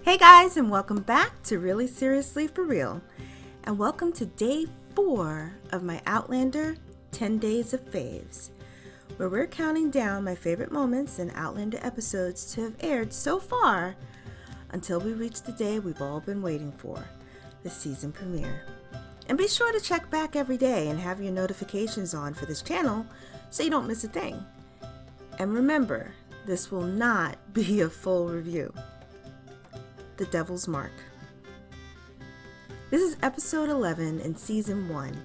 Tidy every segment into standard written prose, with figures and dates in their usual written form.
Hey guys, and welcome back to Really Seriously For Real. And welcome to day 4 of my Outlander 10 Days of Faves, where we're counting down my favorite moments in Outlander episodes to have aired so far until we reach the day we've all been waiting for, the season premiere. And be sure to check back every day and have your notifications on for this channel so you don't miss a thing. And remember, this will not be a full review. The Devil's Mark. This is episode 11 in season 1,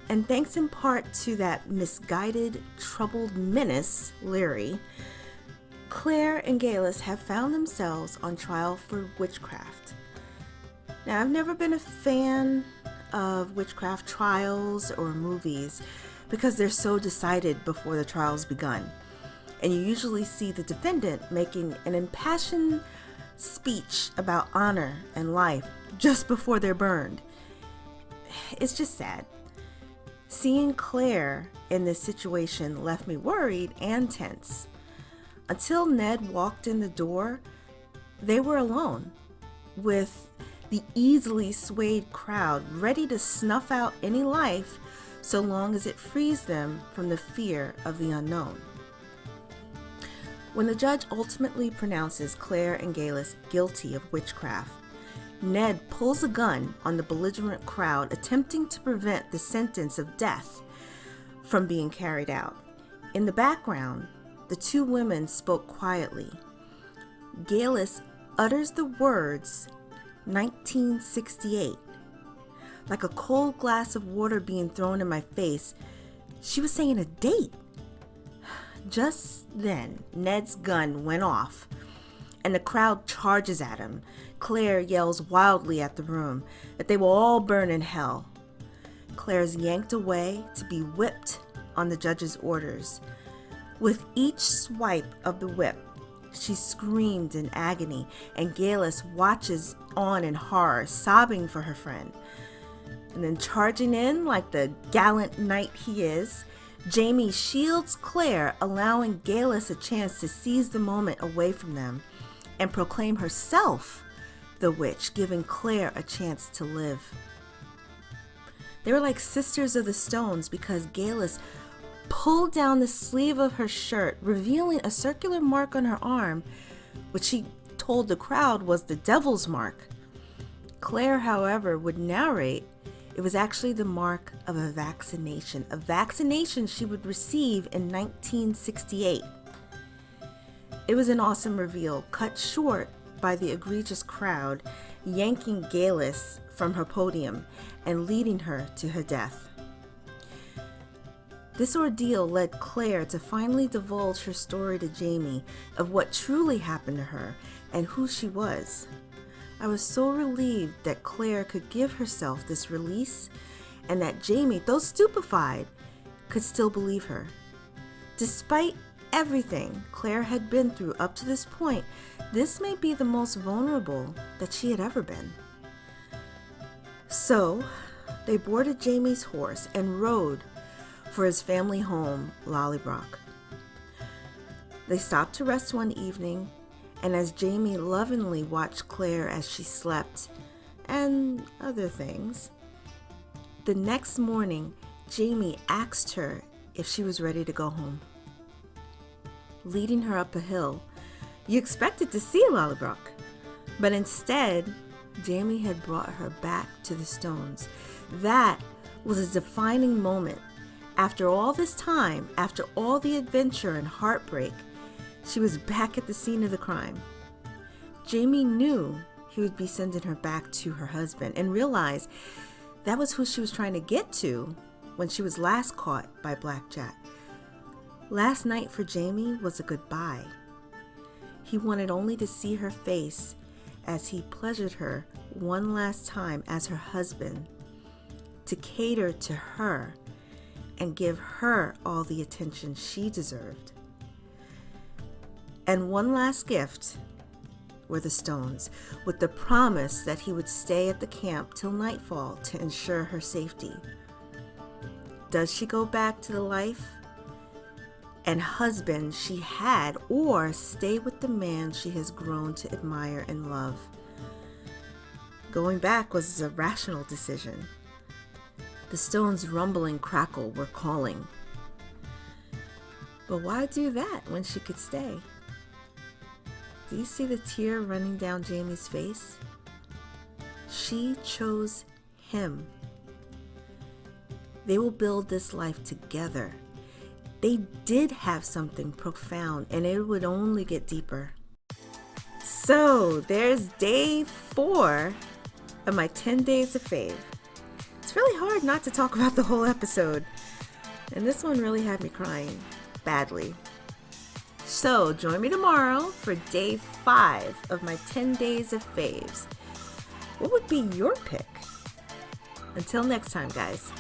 and thanks in part to that misguided, troubled menace, Leary, Claire and Galus have found themselves on trial for witchcraft. Now, I've never been a fan of witchcraft trials or movies because they're so decided before the trial's begun, and you usually see the defendant making an impassioned speech about honor and life just before they're burned. It's just sad. Seeing Claire in this situation left me worried and tense. Until Ned walked in the door, they were alone, with the easily swayed crowd ready to snuff out any life so long as it frees them from the fear of the unknown. When the judge ultimately pronounces Claire and Galus guilty of witchcraft, Ned pulls a gun on the belligerent crowd, attempting to prevent the sentence of death from being carried out. In the background, the two women spoke quietly. Galus utters the words 1968. Like a cold glass of water being thrown in my face, she was saying a date. Just then, Ned's gun went off, and the crowd charges at him. Claire yells wildly at the room that they will all burn in hell. Claire's yanked away to be whipped on the judge's orders. With each swipe of the whip, she screamed in agony, and Galus watches on in horror, sobbing for her friend. And then charging in like the gallant knight he is, Jamie shields Claire, allowing Galus a chance to seize the moment away from them and proclaim herself the witch, giving Claire a chance to live. They were like sisters of the stones because Galus pulled down the sleeve of her shirt, revealing a circular mark on her arm, which she told the crowd was the devil's mark. Claire, however, would narrate it was actually the mark of a vaccination she would receive in 1968. It was an awesome reveal, cut short by the egregious crowd yanking Galus from her podium and leading her to her death. This ordeal led Claire to finally divulge her story to Jamie of what truly happened to her and who she was. I was so relieved that Claire could give herself this release and that Jamie, though stupefied, could still believe her. Despite everything Claire had been through up to this point, this may be the most vulnerable that she had ever been. So, they boarded Jamie's horse and rode for his family home, Lollybrock. They stopped to rest one evening, and as Jamie lovingly watched Claire as she slept, and other things, the next morning, Jamie asked her if she was ready to go home. Leading her up a hill, you expected to see Lollybrock, but instead, Jamie had brought her back to the stones. That was a defining moment. After all this time, after all the adventure and heartbreak, she was back at the scene of the crime. Jamie knew he would be sending her back to her husband and realized that was who she was trying to get to when she was last caught by Blackjack. Last night for Jamie was a goodbye. He wanted only to see her face as he pleasured her one last time as her husband, to cater to her and give her all the attention she deserved. And one last gift were the stones, with the promise that he would stay at the camp till nightfall to ensure her safety. Does she go back to the life and husband she had, or stay with the man she has grown to admire and love? Going back was a rational decision. The stones rumble and crackle were calling. But why do that when she could stay? Do you see the tear running down Jamie's face? She chose him. They will build this life together. They did have something profound, and it would only get deeper. So there's day 4 of my 10 Days of Fave. It's really hard not to talk about the whole episode, and this one really had me crying badly. So join me tomorrow for day 5 of my 10 Days of Faves. What would be your pick? Until next time, guys.